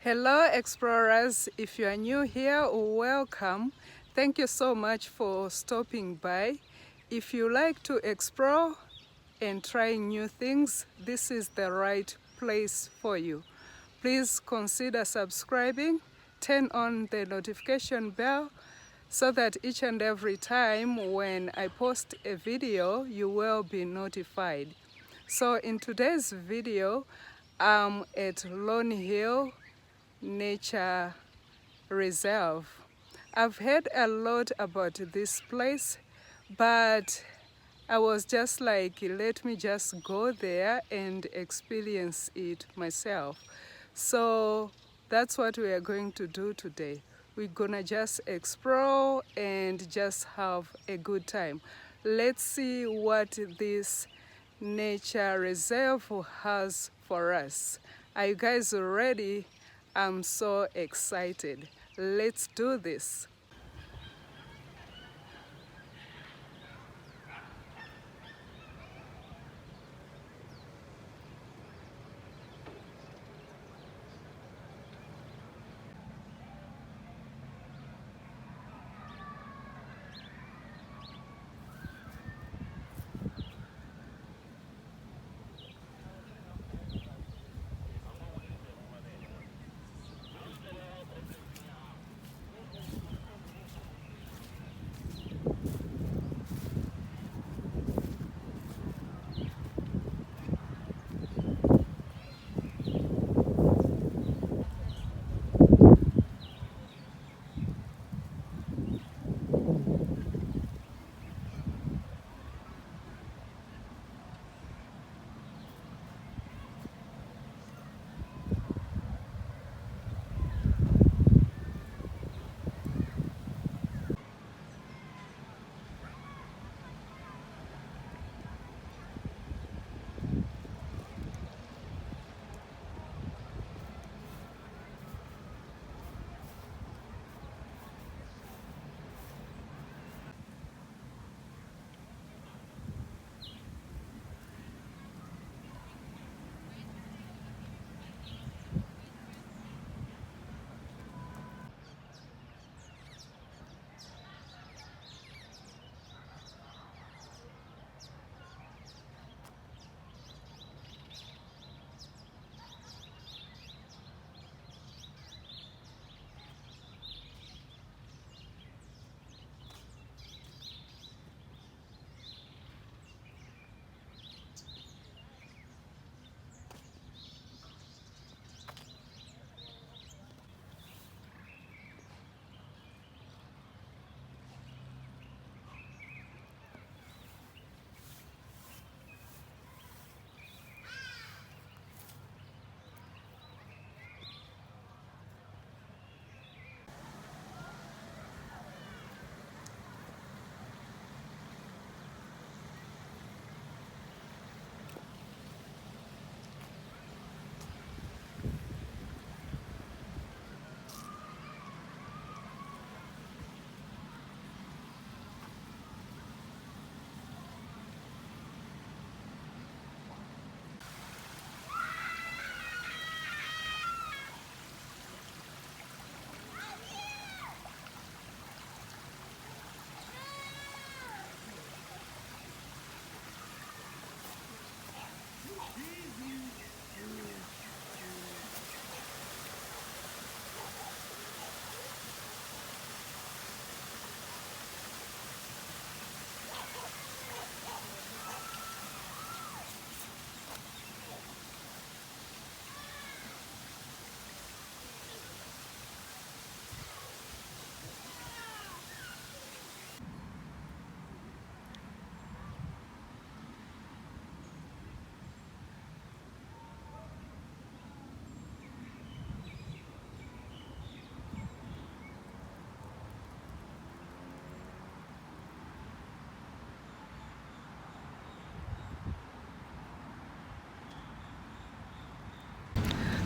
Hello explorers, if you are new here, welcome. Thank you so much for stopping by. If you like to explore and try new things, this is the right place for you. Please consider subscribing, turn on the notification bell so that each and every time when I post a video, you will be notified. So in today's video, I'm at Lonehill Nature Reserve. I've heard a lot about this place, but I was just like, let me just go there and experience it myself. So that's what we are going to do today. We're gonna just explore and just have a good time. Let's see what this nature reserve has for us. Are you guys ready? I'm so excited. Let's do this.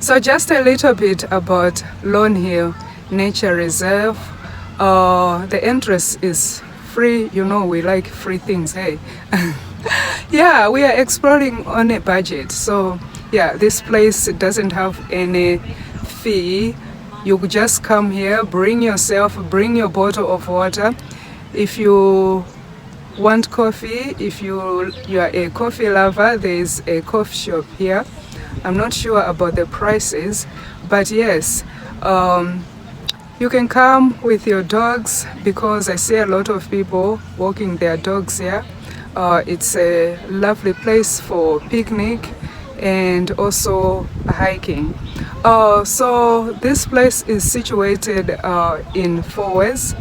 So just a little bit about Lonehill Nature Reserve. The entrance is free. You know, we like free things, hey? Yeah, we are exploring on a budget. So yeah, this place doesn't have any fee. You just come here, bring yourself, bring your bottle of water. If you want coffee, if you are a coffee lover, there is a coffee shop here. I'm not sure about the prices, but yes, you can come with your dogs, because I see a lot of people walking their dogs here. It's a lovely place for picnic and also hiking. So this place is situated in Fourways.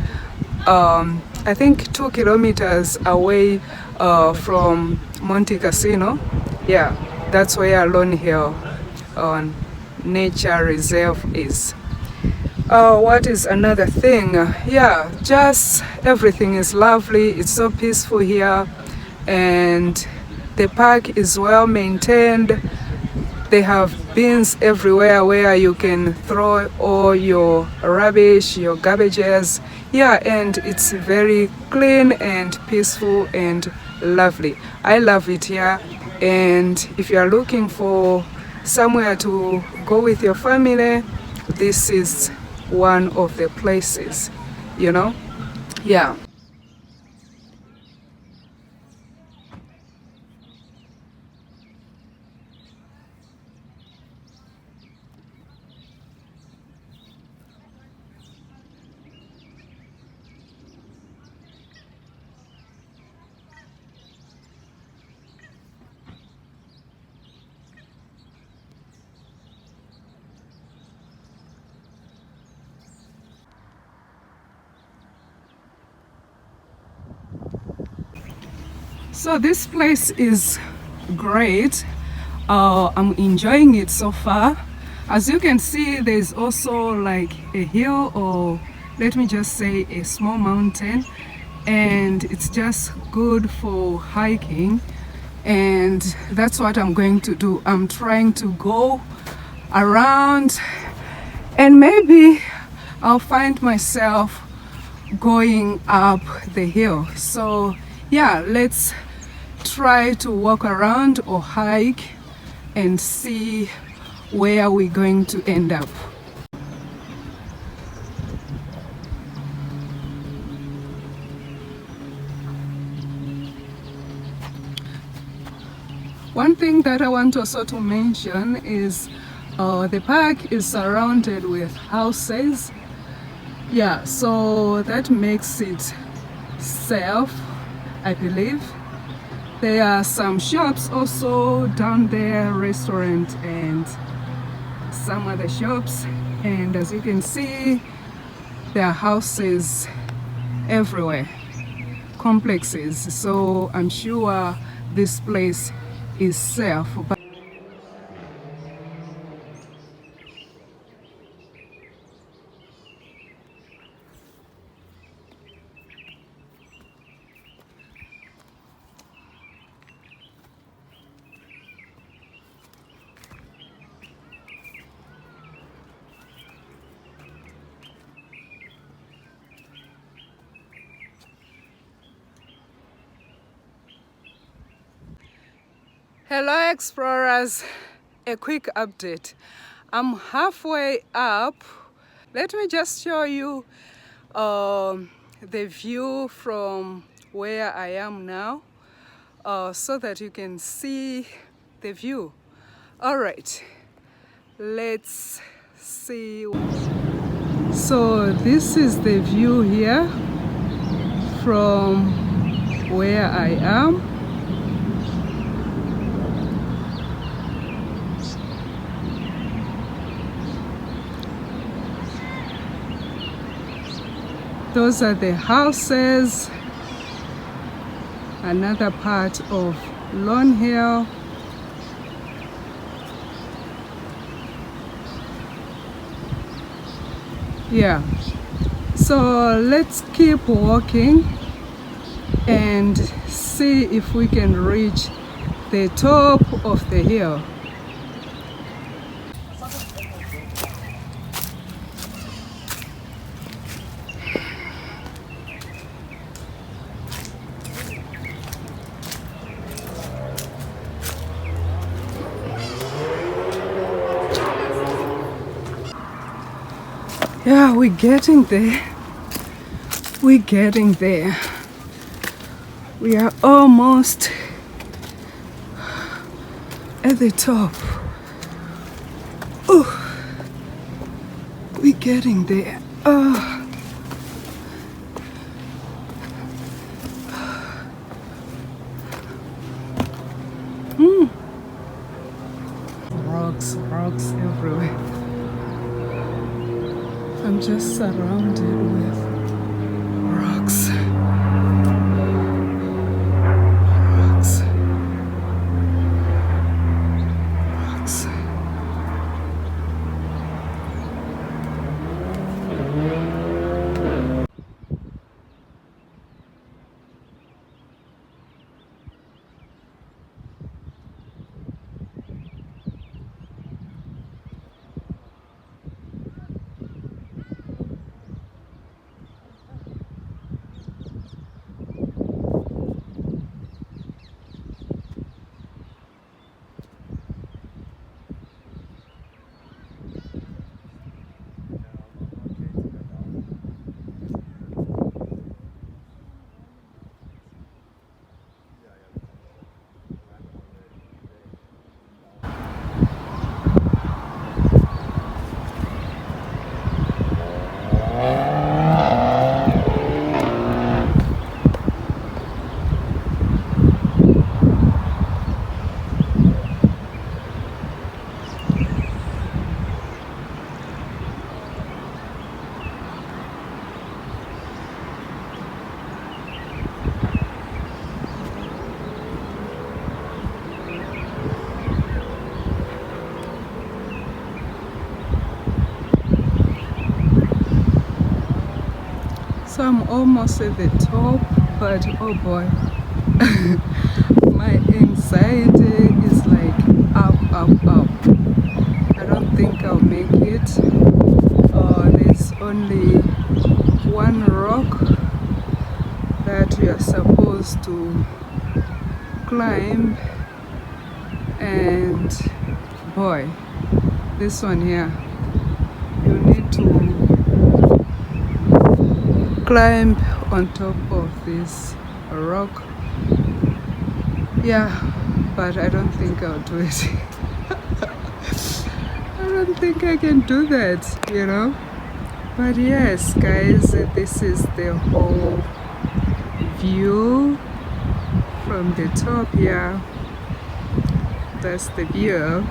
I think 2 kilometers away from Monte Cassino. Yeah, that's where Lonehill Nature Reserve is. What is another thing? Yeah, just everything is lovely. It's so peaceful here, and the park is well maintained. They have bins everywhere where you can throw all your rubbish, your garbages. Yeah, and it's very clean and peaceful and lovely. I love it here. And if you are looking for somewhere to go with your family, this is one of the places, you know? Yeah. So this place is great. I'm enjoying it so far. As you can see, there's also like a hill, or let me just say a small mountain, and it's just good for hiking, and that's what I'm going to do. I'm trying to go around, and maybe I'll find myself going up the hill. So yeah, let's try to walk around or hike and see where we're going to end up. One thing that I want also to mention is the park is surrounded with houses. Yeah, so that makes it safe, I believe. There are some shops also down there, restaurant and some other shops, and as you can see, there are houses everywhere, complexes, so I'm sure this place is safe. Hello explorers, a quick update. I'm halfway up. Let me just show you the view from where I am now, so that you can see the view. All right, let's see. So this is the view here from where I am. Those are the houses, another part of Lonehill. Yeah, so let's keep walking and see if we can reach the top of the hill. Yeah, we're getting there. We're getting there. We are almost at the top. Oh, we're getting there. Oh. Rocks everywhere. I'm just surrounded with rocks. Rocks. Rocks. So I'm almost at the top, but oh boy, my anxiety is like up, up, up. I don't think I'll make it. There's only one rock that we are supposed to climb, and boy, this one here, you need to climb on top of this rock. Yeah, but I don't think I'll do it. I don't think I can do that, you know. But yes, guys, this is the whole view from the top here. That's the view.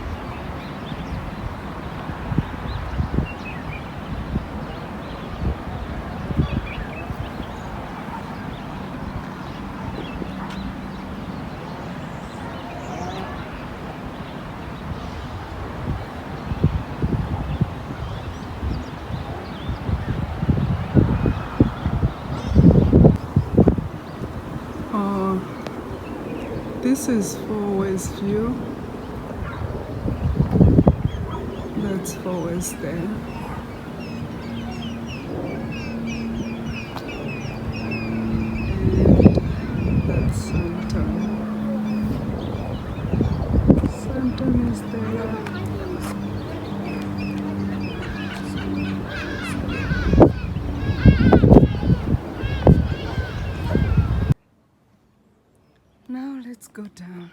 This is Forward's view. That's Forward's there. And that's Sandton. Sandton is there. Now let's go down.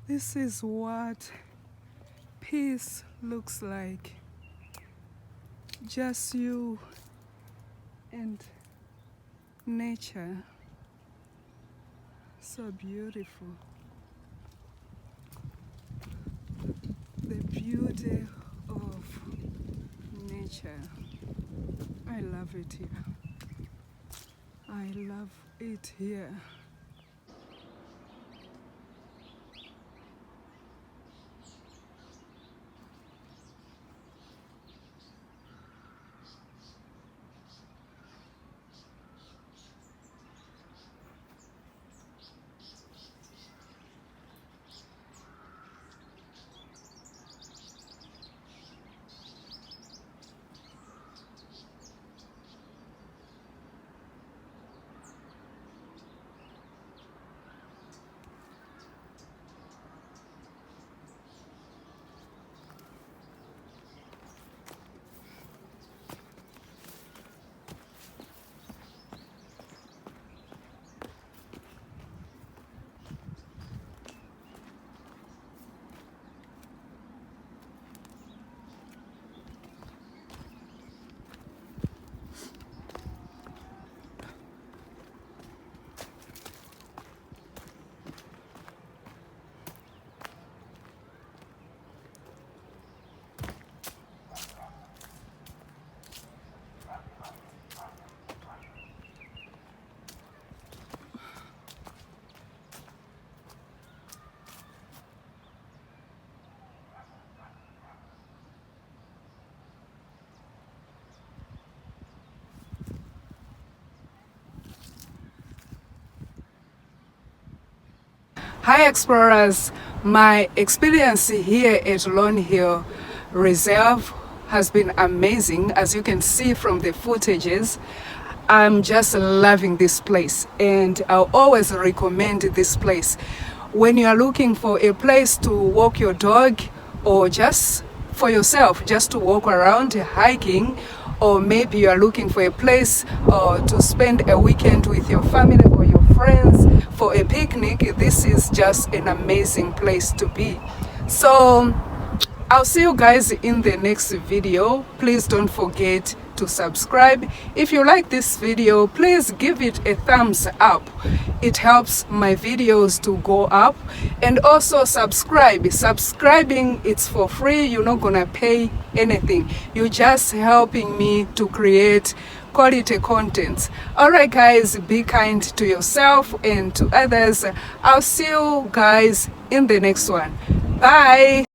This is what peace looks like. Just you and nature. So beautiful. The beauty of nature. I love it here. I love it here. Hi explorers, my experience here at Lonehill Reserve has been amazing. As you can see from the footages, I'm just loving this place and I'll always recommend this place. When you are looking for a place to walk your dog or just for yourself, just to walk around hiking, or maybe you are looking for a place to spend a weekend with your family or your friends for a picnic, this is just an amazing place to be. So I'll see you guys in the next video. Please don't forget to subscribe. If you like this video, please give it a thumbs up. It helps my videos to go up. And also subscribe. Subscribing, it's for free. You're not gonna pay anything. You're just helping me to create quality content. All right guys, be kind to yourself and to others. I'll see you guys in the next one. Bye.